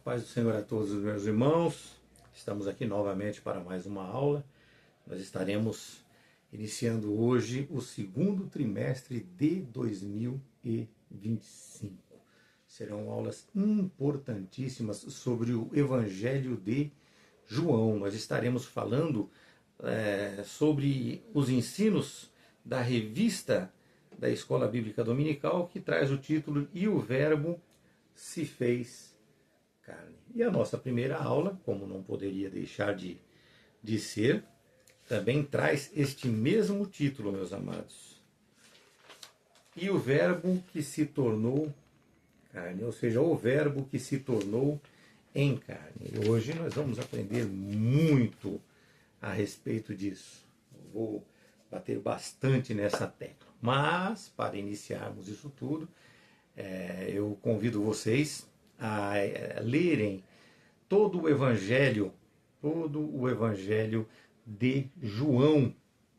Paz do Senhor a todos os meus irmãos. Estamos aqui novamente para mais uma aula. Nós estaremos iniciando hoje o segundo trimestre de 2025. Serão aulas importantíssimas sobre o Evangelho de João. Nós estaremos falando sobre os ensinos da revista da Escola Bíblica Dominical, que traz o título E o Verbo se fez carne. E a nossa primeira aula, como não poderia deixar de ser, também traz este mesmo título, meus amados. E o Verbo que se tornou carne, ou seja, o Verbo que se tornou em carne. E hoje nós vamos aprender muito a respeito disso. Eu vou bater bastante nessa tecla. Mas, para iniciarmos isso tudo, eu convido vocês a lerem todo o Evangelho de João,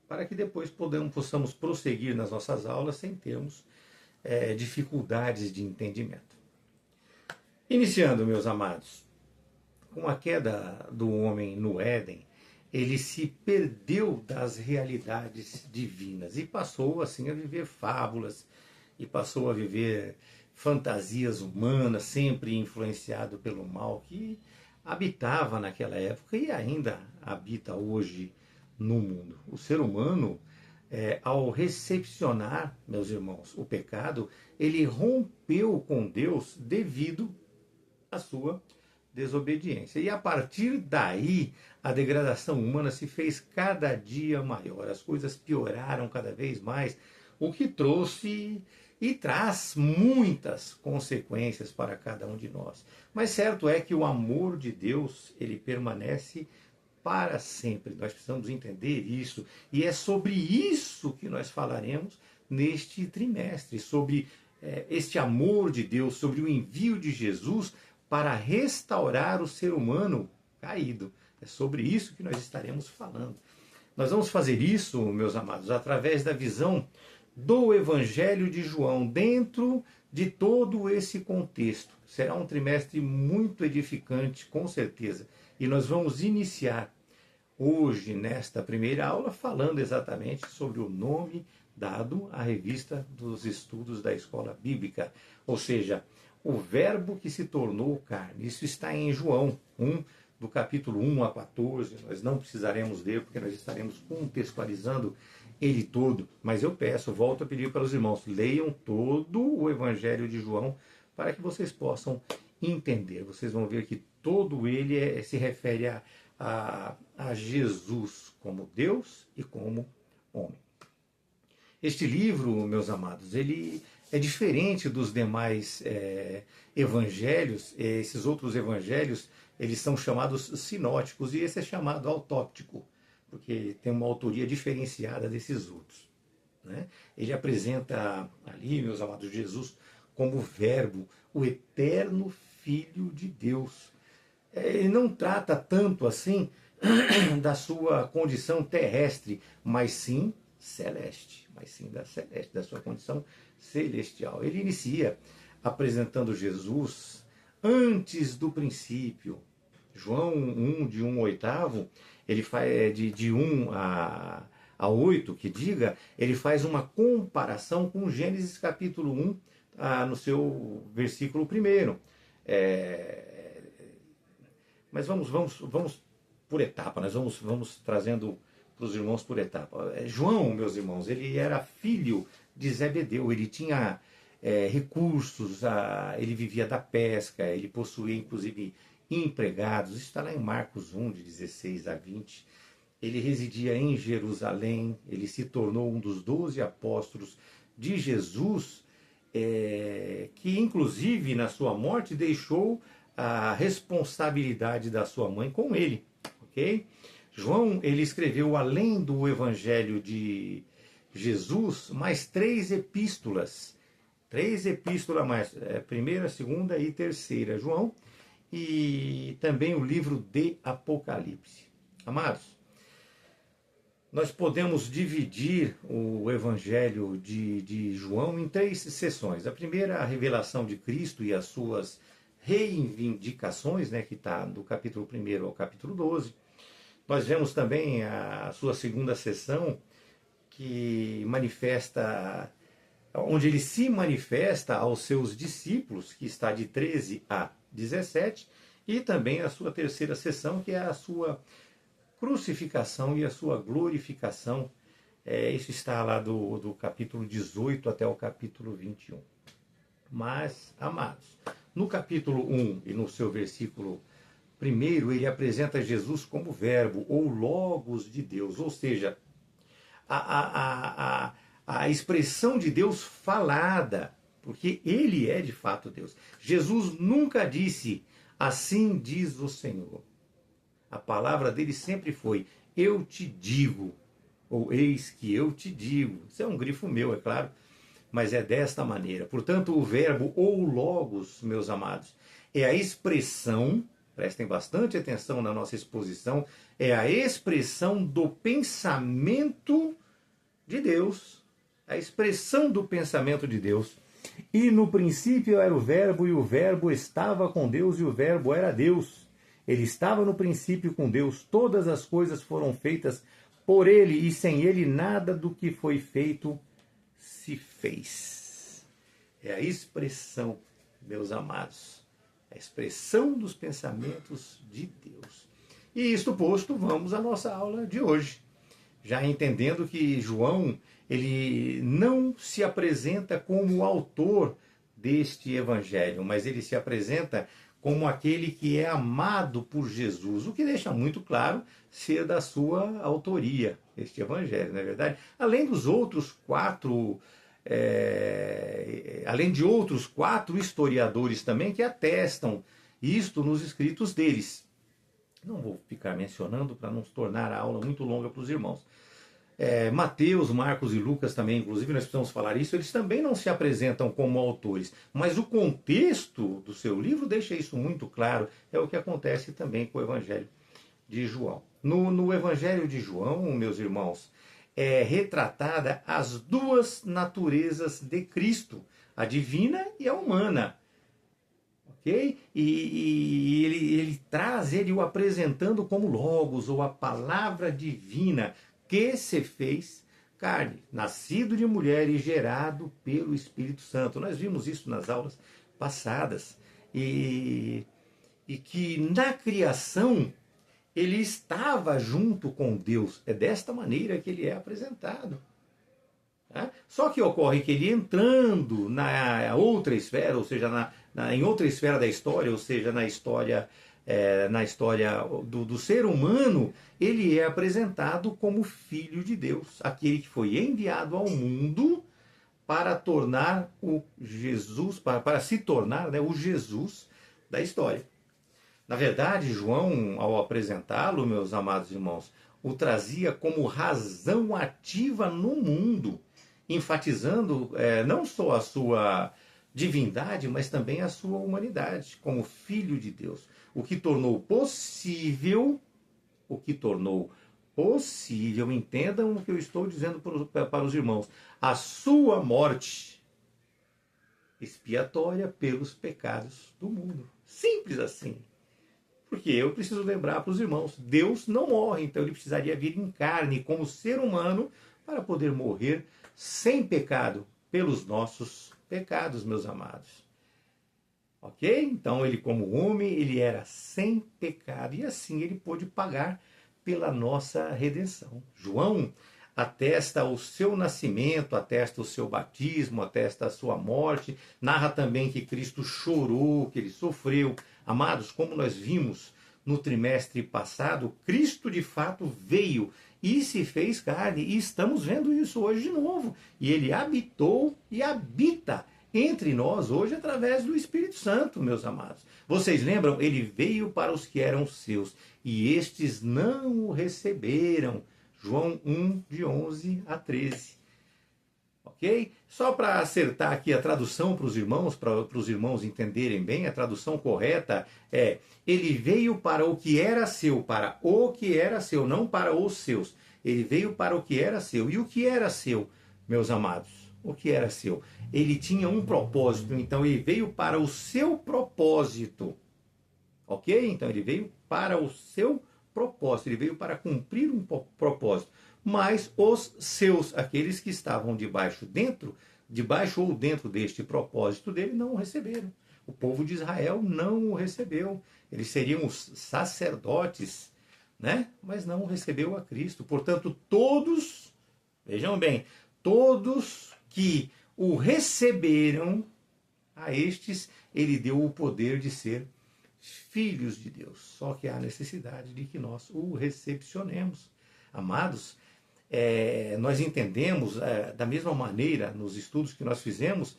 para que depois possamos prosseguir nas nossas aulas sem termos dificuldades de entendimento. Iniciando, meus amados, com a queda do homem no Éden, ele se perdeu das realidades divinas e passou assim a viver fábulas e passou a viver fantasias humanas, sempre influenciado pelo mal que habitava naquela época e ainda habita hoje no mundo. O ser humano, ao recepcionar, meus irmãos, o pecado, ele rompeu com Deus devido à sua desobediência. E a partir daí, a degradação humana se fez cada dia maior. As coisas pioraram cada vez mais, o que trouxe e traz muitas consequências para cada um de nós. Mas certo é que o amor de Deus, ele permanece para sempre. Nós precisamos entender isso. E é sobre isso que nós falaremos neste trimestre, sobre este amor de Deus, sobre o envio de Jesus para restaurar o ser humano caído. É sobre isso que nós estaremos falando. Nós vamos fazer isso, meus amados, através da visão do Evangelho de João, dentro de todo esse contexto. Será um trimestre muito edificante, com certeza. E nós vamos iniciar hoje, nesta primeira aula, falando exatamente sobre o nome dado à revista dos estudos da Escola Bíblica. Ou seja, o Verbo que se tornou carne. Isso está em João 1, do capítulo 1 a 14. Nós não precisaremos ler, porque nós estaremos contextualizando ele todo. Mas eu volto a pedir para os irmãos, leiam todo o Evangelho de João, para que vocês possam entender. Vocês vão ver que todo ele se refere a Jesus como Deus e como homem. Este livro, meus amados, ele é diferente dos demais evangelhos. Esses outros evangelhos, eles são chamados sinóticos e esse é chamado autóptico, porque tem uma autoria diferenciada desses outros, né? Ele apresenta ali, meus amados, Jesus como Verbo, o eterno Filho de Deus. Ele não trata tanto assim da sua condição terrestre, mas sim celeste, da sua condição celestial. Ele inicia apresentando Jesus antes do princípio. João 1, de 1 a 8, ele faz de 1 a 8, que diga, ele faz uma comparação com Gênesis capítulo 1, no seu versículo 1. Mas vamos por etapa, nós vamos trazendo para os irmãos por etapa. João, meus irmãos, ele era filho de Zebedeu, ele tinha recursos, ele vivia da pesca, ele possuía inclusive empregados. Isso está lá em Marcos 1, de 16 a 20. Ele residia em Jerusalém, ele se tornou um dos 12 apóstolos de Jesus, que inclusive na sua morte deixou a responsabilidade da sua mãe com ele, ok? João, ele escreveu, além do Evangelho de Jesus, mais 3 epístolas. 3 epístolas mais, primeira, segunda e terceira, João, e também o livro de Apocalipse. Amados, nós podemos dividir o Evangelho de João em 3 seções. A primeira, a revelação de Cristo e as suas reivindicações, né, que está do capítulo 1 ao capítulo 12. Nós vemos também a sua segunda sessão, que manifesta, onde ele se manifesta aos seus discípulos, que está de 13 a 17, e também a sua terceira sessão, que é a sua crucificação e a sua glorificação. Isso está lá do capítulo 18 até o capítulo 21. Mas, amados, no capítulo 1 e no seu versículo 1, ele apresenta Jesus como verbo, ou logos de Deus, ou seja, a expressão de Deus falada, porque ele é de fato Deus. Jesus nunca disse, assim diz o Senhor. A palavra dele sempre foi, eu te digo, ou eis que eu te digo. Isso é um grifo meu, é claro, mas é desta maneira. Portanto, o verbo ou logos, meus amados, é a expressão, prestem bastante atenção na nossa exposição, é a expressão do pensamento de Deus, a expressão do pensamento de Deus. E no princípio era o verbo, e o verbo estava com Deus, e o verbo era Deus. Ele estava no princípio com Deus, todas as coisas foram feitas por ele, e sem ele nada do que foi feito se fez. É a expressão, meus amados, a expressão dos pensamentos de Deus. E isto posto, vamos à nossa aula de hoje. Já entendendo que João, ele não se apresenta como o autor deste evangelho, mas ele se apresenta como aquele que é amado por Jesus, o que deixa muito claro ser da sua autoria, este evangelho, não é verdade? Além de outros quatro historiadores também que atestam isto nos escritos deles. Não vou ficar mencionando para não se tornar a aula muito longa para os irmãos. Mateus, Marcos e Lucas também, inclusive nós precisamos falar isso, eles também não se apresentam como autores, mas o contexto do seu livro deixa isso muito claro, é o que acontece também com o Evangelho de João. No Evangelho de João, meus irmãos, é retratada as duas naturezas de Cristo, a divina e a humana. Okay? E ele traz ele o apresentando como Logos, ou a palavra divina, que se fez carne, nascido de mulher e gerado pelo Espírito Santo. Nós vimos isso nas aulas passadas. E que na criação ele estava junto com Deus. É desta maneira que ele é apresentado. Só que ocorre que ele entrando na outra esfera, ou seja, em outra esfera da história, ou seja, na história do ser humano, ele é apresentado como Filho de Deus, aquele que foi enviado ao mundo para tornar o Jesus, para se tornar, né, o Jesus da história. Na verdade, João, ao apresentá-lo, meus amados irmãos, o trazia como razão ativa no mundo, enfatizando não só a sua divindade, mas também a sua humanidade, como Filho de Deus. O que tornou possível, entendam o que eu estou dizendo para os irmãos, a sua morte expiatória pelos pecados do mundo. Simples assim. Porque eu preciso lembrar para os irmãos, Deus não morre, então ele precisaria vir em carne como ser humano para poder morrer sem pecado pelos nossos pecados, meus amados. Ok? Então ele como homem, ele era sem pecado e assim ele pôde pagar pela nossa redenção. João atesta o seu nascimento, atesta o seu batismo, atesta a sua morte, narra também que Cristo chorou, que ele sofreu. Amados, como nós vimos no trimestre passado, Cristo de fato veio e se fez carne, e estamos vendo isso hoje de novo. E ele habitou e habita entre nós hoje através do Espírito Santo, meus amados. Vocês lembram? Ele veio para os que eram seus, e estes não o receberam. João 1, de 11 a 13. Ok? Só para acertar aqui a tradução para os irmãos entenderem bem, a tradução correta é: ele veio para o que era seu, não para os seus. Ele veio para o que era seu. E o que era seu, meus amados? o que era seu. Ele tinha um propósito, então ele veio para o seu propósito. Ok? Então ele veio para o seu propósito, ele veio para cumprir um propósito. Mas os seus, aqueles que estavam debaixo ou dentro deste propósito dele, não o receberam. O povo de Israel não o recebeu. Eles seriam os sacerdotes, né? Mas não recebeu a Cristo. Portanto, todos, vejam bem, todos que o receberam, a estes ele deu o poder de ser filhos de Deus. Só que há necessidade de que nós o recepcionemos. Amados, nós entendemos da mesma maneira nos estudos que nós fizemos,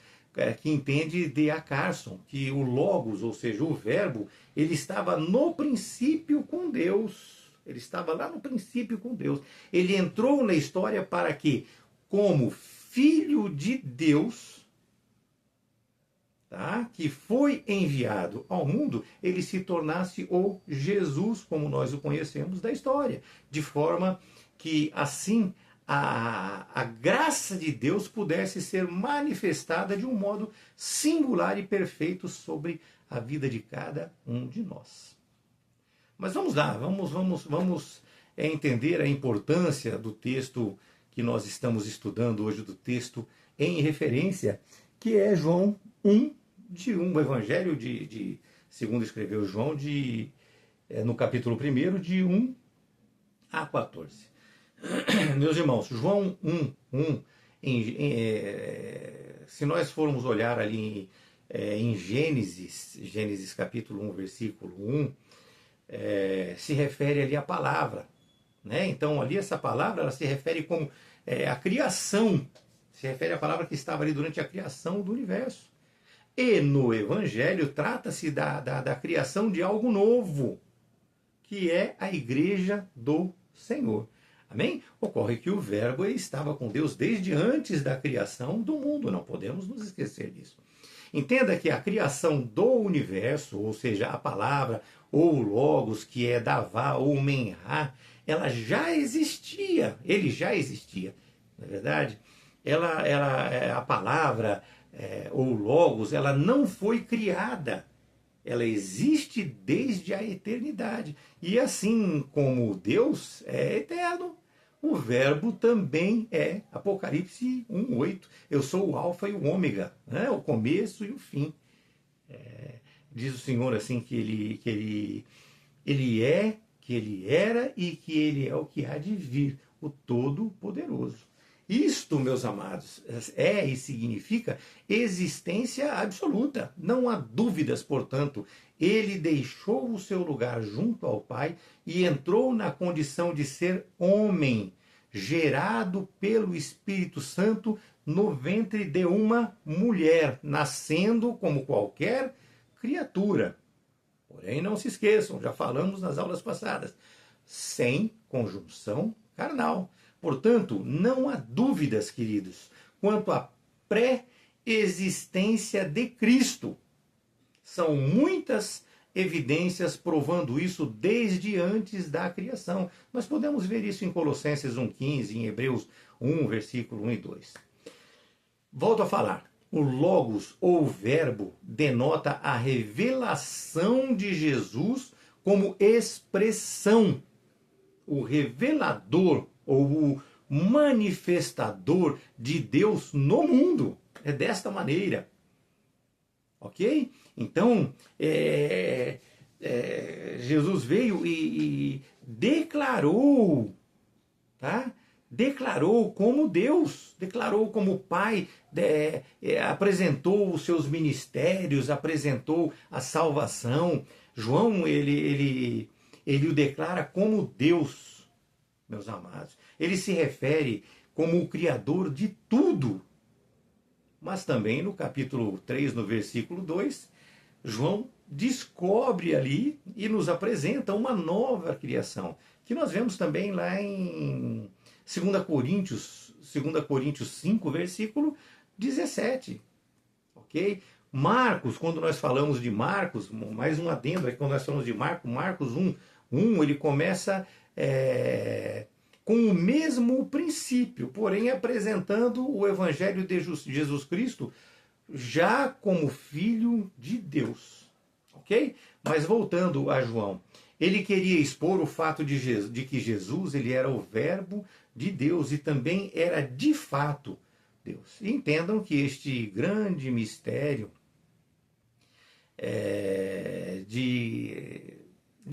que entende D.A. Carson, que o Logos, ou seja, o Verbo, ele estava no princípio com Deus. Ele estava lá no princípio com Deus. Ele entrou na história para que, como Filho de Deus, tá, que foi enviado ao mundo, ele se tornasse o Jesus, como nós o conhecemos da história. De forma que, assim, a graça de Deus pudesse ser manifestada de um modo singular e perfeito sobre a vida de cada um de nós. Mas vamos lá, vamos entender a importância do texto que nós estamos estudando hoje, do texto em referência, que é João 1, o Evangelho segundo escreveu João, no capítulo 1, de 1 a 14. Meus irmãos, João 1, se nós formos olhar ali em Gênesis capítulo 1, versículo 1, se refere ali à palavra, né? Então ali essa palavra ela se refere como a criação, se refere à palavra que estava ali durante a criação do universo. E no Evangelho trata-se da criação de algo novo, que é a igreja do Senhor. Amém? Ocorre que o Verbo estava com Deus desde antes da criação do mundo, não podemos nos esquecer disso. Entenda que a criação do universo, ou seja, a palavra ou o Logos, que é Davá ou Menhá, ela já existia, ele já existia, não é verdade? A palavra ou Logos, ela não foi criada, ela existe desde a eternidade. E assim como Deus é eterno, o Verbo também é. Apocalipse 1:8. Eu sou o Alfa e o Ômega, né? O começo e o fim. Diz o Senhor assim que ele é, que ele era e que ele é o que há de vir, o Todo-Poderoso. Isto, meus amados, é e significa existência absoluta. Não há dúvidas, portanto. Ele deixou o seu lugar junto ao Pai e entrou na condição de ser homem, gerado pelo Espírito Santo no ventre de uma mulher, nascendo como qualquer criatura. Porém, não se esqueçam, já falamos nas aulas passadas, sem conjunção carnal. Portanto, não há dúvidas, queridos, quanto à pré-existência de Cristo. São muitas evidências provando isso desde antes da criação. Nós podemos ver isso em Colossenses 1,15, em Hebreus 1, versículo 1 e 2. Volto a falar. O Logos, ou Verbo, denota a revelação de Jesus como expressão. O revelador ou o manifestador de Deus no mundo. É desta maneira. Ok? Então, Jesus veio e declarou, tá? Declarou como Deus, declarou como Pai, apresentou os seus ministérios, apresentou a salvação. João, ele o declara como Deus, meus amados. Ele se refere como o Criador de tudo. Mas também no capítulo 3, no versículo 2, João descobre ali e nos apresenta uma nova criação, que nós vemos também lá em 2 Coríntios 5, versículo 17. Ok? Marcos, quando nós falamos de Marcos, mais um adendo aqui, quando nós falamos de Marcos 1, ele começa com o mesmo princípio, porém apresentando o Evangelho de Jesus Cristo já como Filho de Deus. Ok? Mas voltando a João, ele queria expor o fato de que Jesus ele era o Verbo de Deus e também era de fato Deus. E entendam que este grande mistério de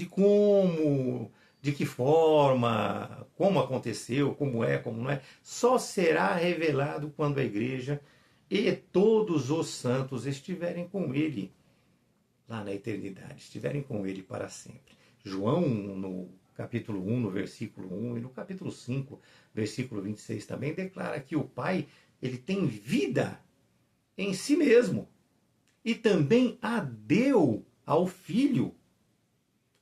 como, de que forma, como aconteceu, como é, como não é, só será revelado quando a igreja e todos os santos estiverem com ele lá na eternidade, estiverem com ele para sempre. João, no capítulo 1, no versículo 1, e no capítulo 5, versículo 26 também, declara que o Pai, ele tem vida em si mesmo e também a deu ao Filho,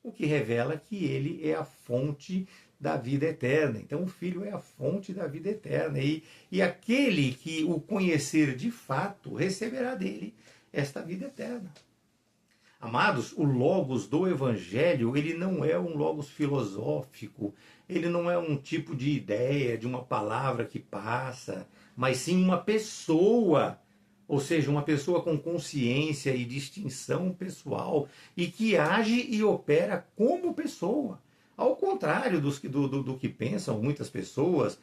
o que revela que ele é a fonte da vida eterna. Então o Filho é a fonte da vida eterna. E aquele que o conhecer de fato receberá dele esta vida eterna. Amados, o logos do Evangelho, ele não é um logos filosófico, ele não é um tipo de ideia, de uma palavra que passa, mas sim uma pessoa, ou seja, uma pessoa com consciência e distinção pessoal e que age e opera como pessoa. Ao contrário do que pensam muitas pessoas,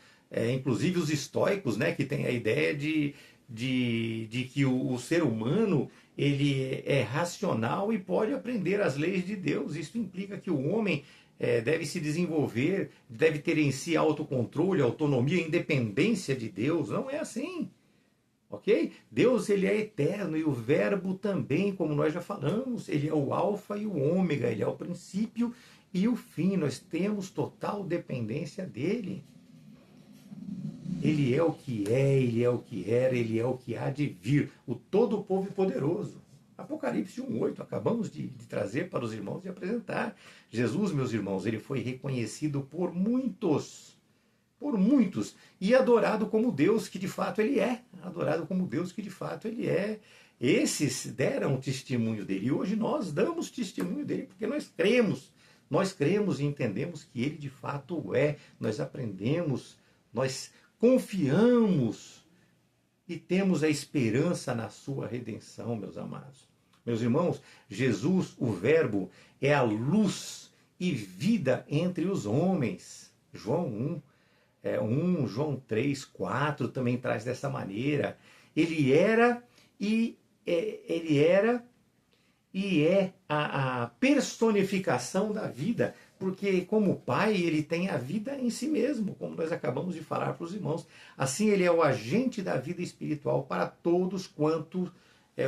inclusive os estoicos, né, que têm a ideia de que o ser humano ele é racional e pode aprender as leis de Deus. Isso implica que o homem deve se desenvolver, deve ter em si autocontrole, autonomia, independência de Deus. Não é assim. Ok? Deus ele é eterno e o verbo também, como nós já falamos, ele é o alfa e o ômega, ele é o princípio e o fim. Nós temos total dependência dele. Ele é o que é, ele é o que era, ele é o que há de vir, o todo povo poderoso. Apocalipse 1:8, acabamos de trazer para os irmãos e apresentar. Jesus, meus irmãos, ele foi reconhecido por muitos, e adorado como Deus que de fato ele é, adorado como Deus que de fato ele é. Esses deram testemunho dele, e hoje nós damos testemunho dele, porque nós cremos e entendemos que ele de fato é, nós aprendemos, nós confiamos e temos a esperança na sua redenção, meus amados. Meus irmãos, Jesus, o Verbo, é a luz e vida entre os homens. João 1, João 3, 4 também traz dessa maneira. Ele era e é a personificação da vida, porque como Pai ele tem a vida em si mesmo, como nós acabamos de falar para os irmãos. Assim ele é o agente da vida espiritual para todos quantos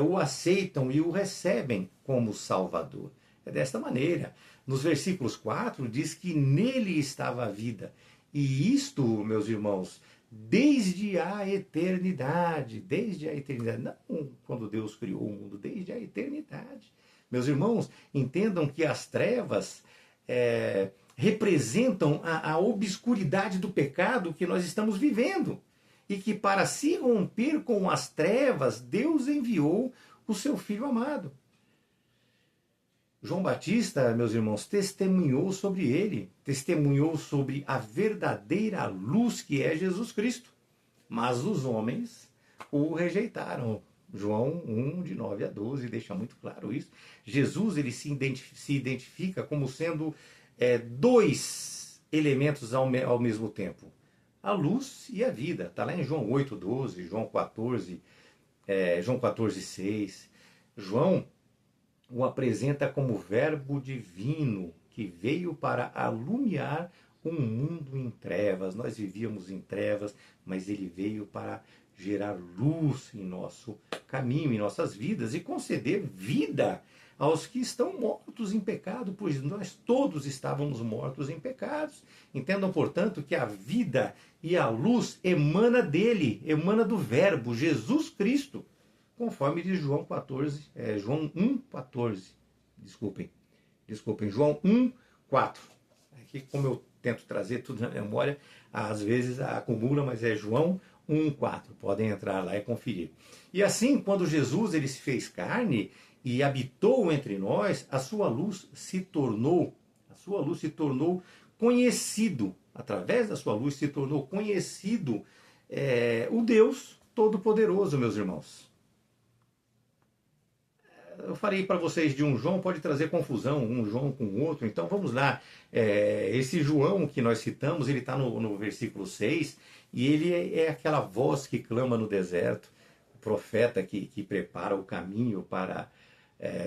o aceitam e o recebem como Salvador. É desta maneira. Nos versículos 4 diz que nele estava a vida. E isto, meus irmãos, desde a eternidade, não quando Deus criou o mundo, desde a eternidade. Meus irmãos, entendam que as trevas representam a obscuridade do pecado que nós estamos vivendo. E que para se romper com as trevas, Deus enviou o seu Filho amado. João Batista, meus irmãos, testemunhou sobre ele, testemunhou sobre a verdadeira luz que é Jesus Cristo. Mas os homens o rejeitaram. João 1, de 9 a 12, deixa muito claro isso. Jesus ele se identifica como sendo dois elementos ao mesmo tempo. A luz e a vida. Está lá em João 8, 12, João 14, João 14, 6. João o apresenta como verbo divino que veio para alumiar um mundo em trevas. Nós vivíamos em trevas, mas ele veio para gerar luz em nosso caminho, em nossas vidas e conceder vida aos que estão mortos em pecado, pois nós todos estávamos mortos em pecados. Entendam, portanto, que a vida e a luz emana dele, emana do verbo Jesus Cristo, conforme diz João 1,14. Desculpem, João 1,4. Aqui, como eu tento trazer tudo na memória, às vezes acumula, mas é João 1,4. Podem entrar lá e conferir. E assim, quando Jesus ele se fez carne e habitou entre nós, a sua luz se tornou conhecido através da sua luz, se tornou conhecido o Deus Todo-Poderoso, meus irmãos. Eu falei para vocês de um João, pode trazer confusão, um João com o outro, então vamos lá. Esse João que nós citamos, ele está no versículo 6, e ele é aquela voz que clama no deserto, o profeta que prepara o caminho para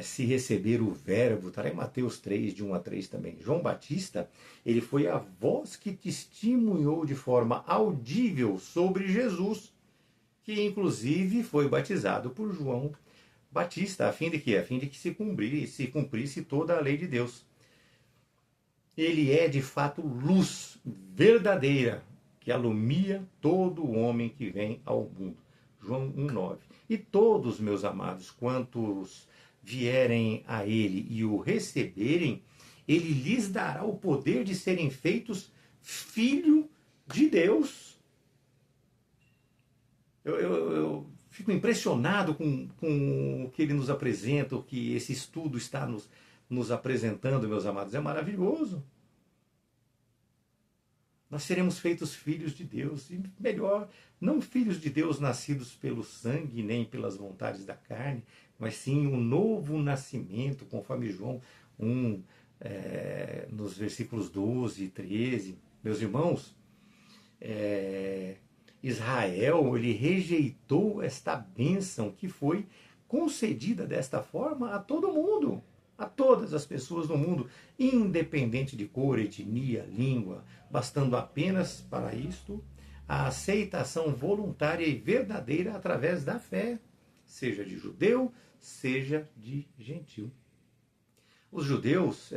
se receber o verbo, está lá em Mateus 3, de 1 a 3 também. João Batista, ele foi a voz que testemunhou de forma audível sobre Jesus, que inclusive foi batizado por João Batista, a fim de quê? A fim de que se cumprisse toda a lei de Deus. Ele é de fato luz verdadeira, que alumia todo homem que vem ao mundo. João 1,9. E todos, meus amados, quantos vierem a ele e o receberem, ele lhes dará o poder de serem feitos filho de Deus. Eu fico impressionado com o que ele nos apresenta, o que esse estudo está nos apresentando, meus amados. É maravilhoso. Nós seremos feitos filhos de Deus. E melhor, não filhos de Deus nascidos pelo sangue, nem pelas vontades da carne, mas sim um novo nascimento, conforme João 1, nos versículos 12 e 13. Meus irmãos, Israel, ele rejeitou esta bênção que foi concedida desta forma a todo mundo, a todas as pessoas do mundo, independente de cor, etnia, língua, bastando apenas para isto a aceitação voluntária e verdadeira através da fé, seja de judeu, seja de gentil. Os judeus,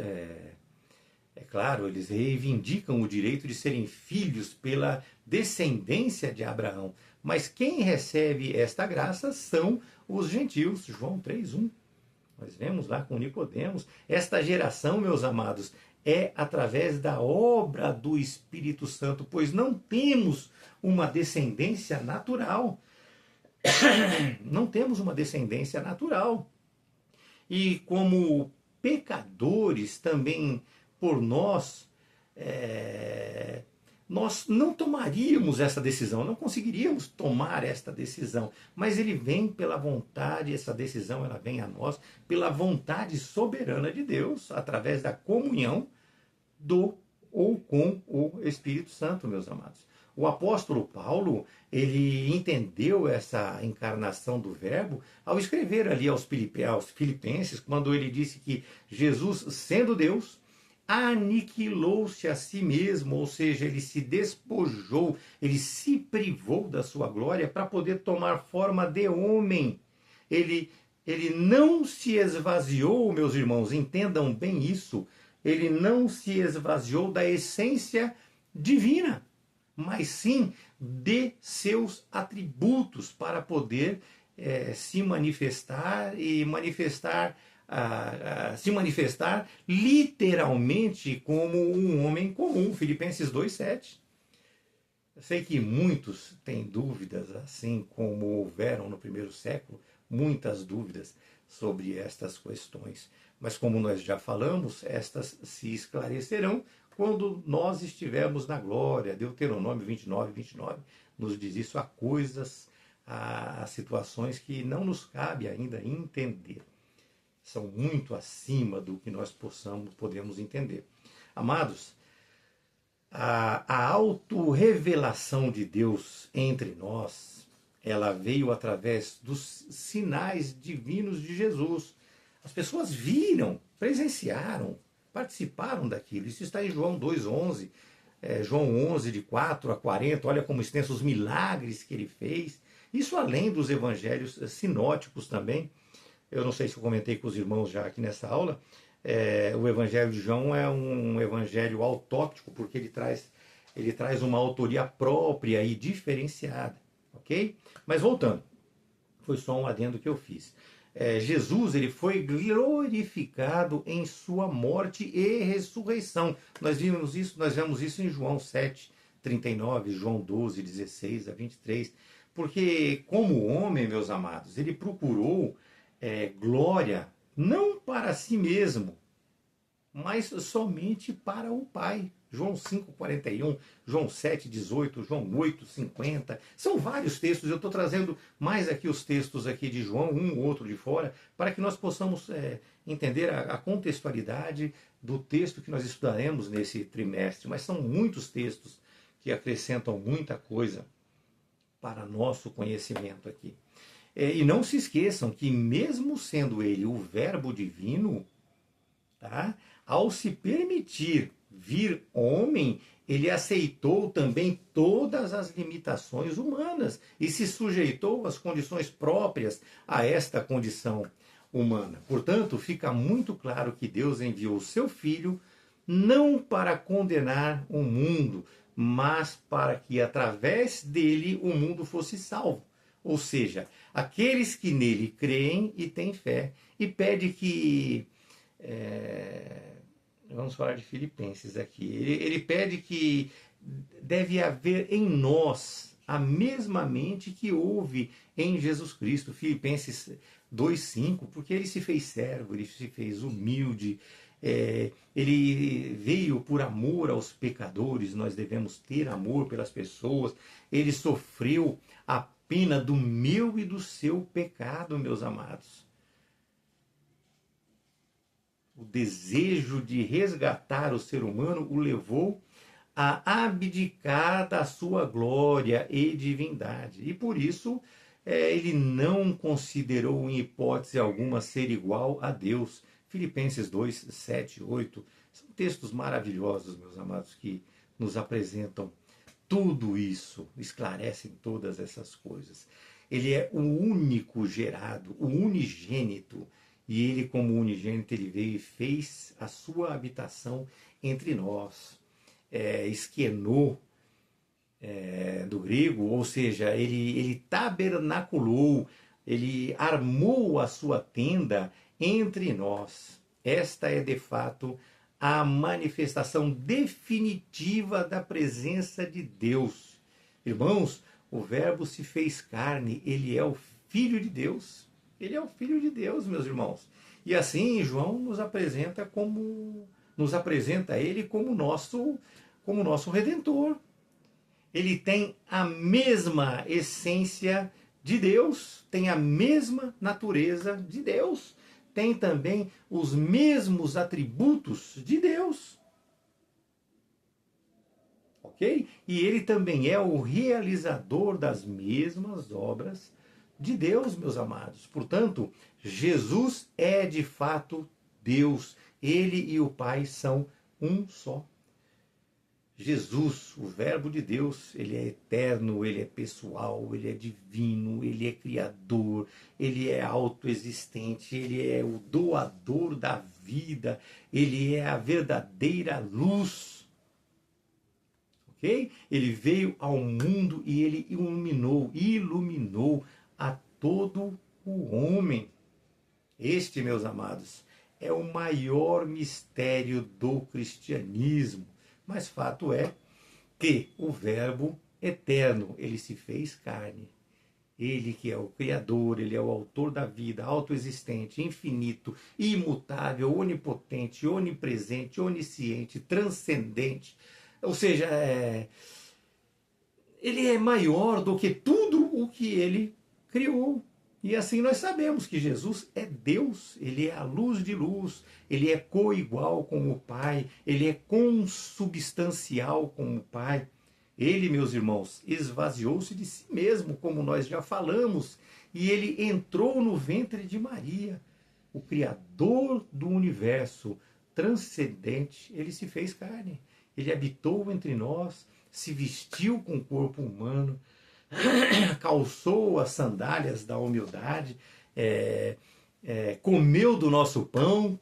claro, eles reivindicam o direito de serem filhos pela descendência de Abraão. Mas quem recebe esta graça são os gentios. João 3:1. Nós vemos lá com Nicodemos. Esta geração, meus amados, é através da obra do Espírito Santo, pois não temos uma descendência natural. Não temos uma descendência natural. E como pecadores também por nós não tomaríamos essa decisão, não conseguiríamos tomar esta decisão, mas ele vem pela vontade, essa decisão ela vem a nós pela vontade soberana de Deus, através da comunhão com o Espírito Santo, meus amados. O apóstolo Paulo, ele entendeu essa encarnação do verbo ao escrever ali aos Filipenses, quando ele disse que Jesus, sendo Deus, aniquilou-se a si mesmo, ou seja, ele se despojou, ele se privou da sua glória para poder tomar forma de homem. Ele não se esvaziou, meus irmãos, entendam bem isso, ele não se esvaziou da essência divina, mas sim de seus atributos para poder se manifestar e se manifestar literalmente como um homem comum. Filipenses 2:7. Eu sei que muitos têm dúvidas, assim como houveram no primeiro século, muitas dúvidas sobre estas questões. Mas como nós já falamos, estas se esclarecerão quando nós estivermos na glória. Deuteronômio 29:29 nos diz isso. Há coisas, há situações que não nos cabe ainda entender. São muito acima do que nós podemos entender. Amados, a autorrevelação de Deus entre nós, ela veio através dos sinais divinos de Jesus. As pessoas viram, presenciaram, participaram daquilo. Isso está em João 2:11, João 11, de 4 a 40. Olha como extensos os milagres que ele fez. Isso além dos evangelhos sinóticos também. Eu não sei se eu comentei com os irmãos já aqui nessa aula, o Evangelho de João é um evangelho autóctico, porque ele traz uma autoria própria e diferenciada, ok? Mas voltando, foi só um adendo que eu fiz. Jesus, ele foi glorificado em sua morte e ressurreição. Nós vemos isso em João 7:39, João 12:16 a 23, porque como homem, meus amados, ele procurou glória não para si mesmo, mas somente para o Pai. João 5,41, João 7,18, João 8,50. São vários textos, eu estou trazendo mais aqui os textos aqui de João, um ou outro de fora, para que nós possamos entender a contextualidade do texto que nós estudaremos nesse trimestre. Mas são muitos textos que acrescentam muita coisa para nosso conhecimento aqui. E não se esqueçam que mesmo sendo ele o verbo divino, tá? Ao se permitir vir homem, ele aceitou também todas as limitações humanas e se sujeitou às condições próprias a esta condição humana. Portanto, fica muito claro que Deus enviou o seu Filho não para condenar o mundo, mas para que através dele o mundo fosse salvo. Ou seja, aqueles que nele creem e têm fé. E pede que... vamos falar de Filipenses aqui. Ele pede que deve haver em nós a mesma mente que houve em Jesus Cristo. Filipenses 2,5, porque ele se fez servo, ele se fez humilde, ele veio por amor aos pecadores, nós devemos ter amor pelas pessoas. Ele sofreu a pena do meu e do seu pecado, meus amados. O desejo de resgatar o ser humano o levou a abdicar da sua glória e divindade. E por isso ele não considerou em hipótese alguma ser igual a Deus. Filipenses 2, 7, 8. São textos maravilhosos, meus amados, que nos apresentam tudo isso, esclarecem todas essas coisas. Ele é o único gerado, o unigênito. E ele, como unigênito, ele veio e fez a sua habitação entre nós. Esquenou, do grego, ou seja, ele tabernaculou, ele armou a sua tenda entre nós. Esta é, de fato, a manifestação definitiva da presença de Deus. Irmãos, o Verbo se fez carne, ele é o Filho de Deus. Ele é o Filho de Deus, meus irmãos. E assim, João nos apresenta ele como nosso Redentor. Ele tem a mesma essência de Deus, tem a mesma natureza de Deus, tem também os mesmos atributos de Deus. Ok? E ele também é o realizador das mesmas obras de Deus, meus amados. Portanto, Jesus é de fato Deus. Ele e o Pai são um só. Jesus, o Verbo de Deus, ele é eterno, ele é pessoal, ele é divino, ele é criador, ele é autoexistente, ele é o doador da vida, ele é a verdadeira luz. Ok? Ele veio ao mundo e ele iluminou a todo o homem. Este, meus amados, é o maior mistério do cristianismo. Mas fato é que o Verbo eterno, ele se fez carne. Ele que é o Criador, ele é o autor da vida, autoexistente, infinito, imutável, onipotente, onipresente, onisciente, transcendente. Ou seja, ele é maior do que tudo o que ele criou. E assim nós sabemos que Jesus é Deus, ele é a luz de luz, ele é coigual com o Pai, ele é consubstancial com o Pai. Ele, meus irmãos, esvaziou-se de si mesmo, como nós já falamos, e ele entrou no ventre de Maria. O Criador do universo transcendente, ele se fez carne. Ele habitou entre nós, se vestiu com o corpo humano, calçou as sandálias da humildade, comeu do nosso pão,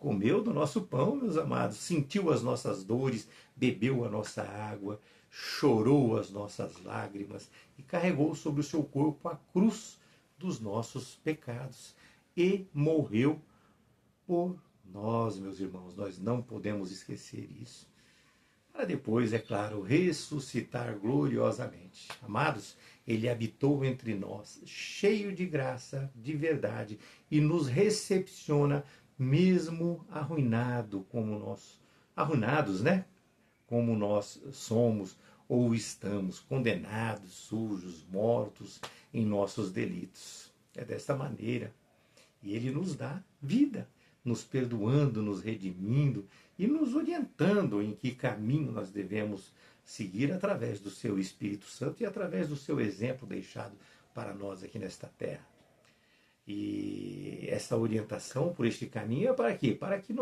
meus amados, sentiu as nossas dores, bebeu a nossa água, chorou as nossas lágrimas e carregou sobre o seu corpo a cruz dos nossos pecados e morreu por nós, meus irmãos. Nós não podemos esquecer isso. Para depois, é claro, ressuscitar gloriosamente. Amados, ele habitou entre nós, cheio de graça, de verdade, e nos recepciona mesmo arruinado como nós, arruinados, né? Como nós somos ou estamos, condenados, sujos, mortos em nossos delitos. É desta maneira. E Ele nos dá vida, nos perdoando, nos redimindo e nos orientando em que caminho nós devemos seguir através do seu Espírito Santo e através do seu exemplo deixado para nós aqui nesta terra. E essa orientação por este caminho é para quê? Para que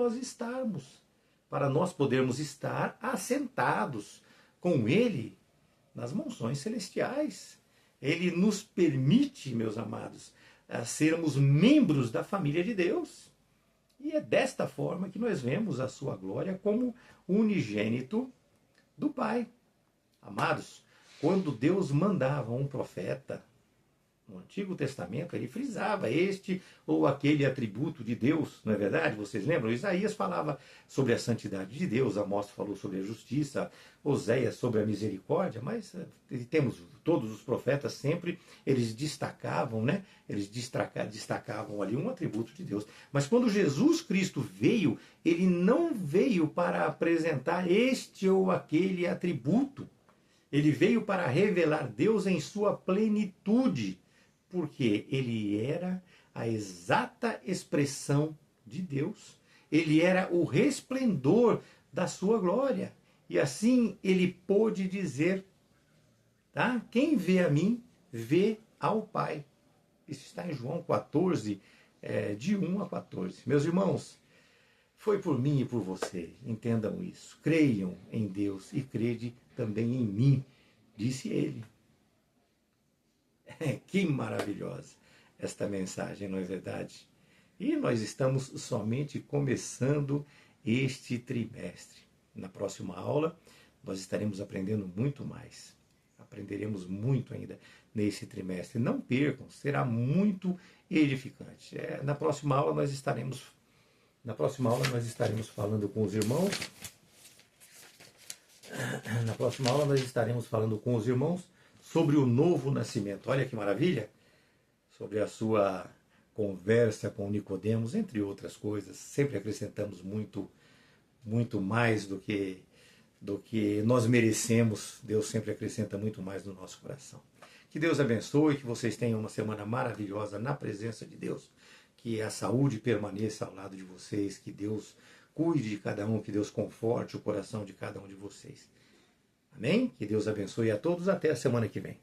para nós podermos estar assentados com Ele nas mansões celestiais. Ele nos permite, meus amados, a sermos membros da família de Deus. E é desta forma que nós vemos a sua glória como unigênito do Pai. Amados, quando Deus mandava um profeta, no Antigo Testamento, ele frisava este ou aquele atributo de Deus, não é verdade? Vocês lembram? Isaías falava sobre a santidade de Deus, Amós falou sobre a justiça, Oséias sobre a misericórdia, mas temos todos os profetas sempre, eles destacavam, né? Eles destacavam ali um atributo de Deus. Mas quando Jesus Cristo veio, ele não veio para apresentar este ou aquele atributo. Ele veio para revelar Deus em sua plenitude, porque ele era a exata expressão de Deus. Ele era o resplendor da sua glória. E assim ele pôde dizer, tá? Quem vê a mim, vê ao Pai. Isso está em João 14, de 1 a 14. Meus irmãos, foi por mim e por você. Entendam isso. Creiam em Deus e crede também em mim, disse ele. Que maravilhosa esta mensagem, não é verdade? E nós estamos somente começando este trimestre. Na próxima aula, nós estaremos aprendendo muito mais. Aprenderemos muito ainda nesse trimestre. Não percam, será muito edificante. Na próxima aula nós estaremos falando com os irmãos. Na próxima aula nós estaremos falando com os irmãos sobre o novo nascimento. Olha que maravilha! Sobre a sua conversa com Nicodemos, entre outras coisas. Sempre acrescentamos muito mais do que nós merecemos. Deus sempre acrescenta muito mais no nosso coração. Que Deus abençoe, que vocês tenham uma semana maravilhosa na presença de Deus. Que a saúde permaneça ao lado de vocês, que Deus cuide de cada um, que Deus conforte o coração de cada um de vocês. Amém? Que Deus abençoe a todos. Até a semana que vem.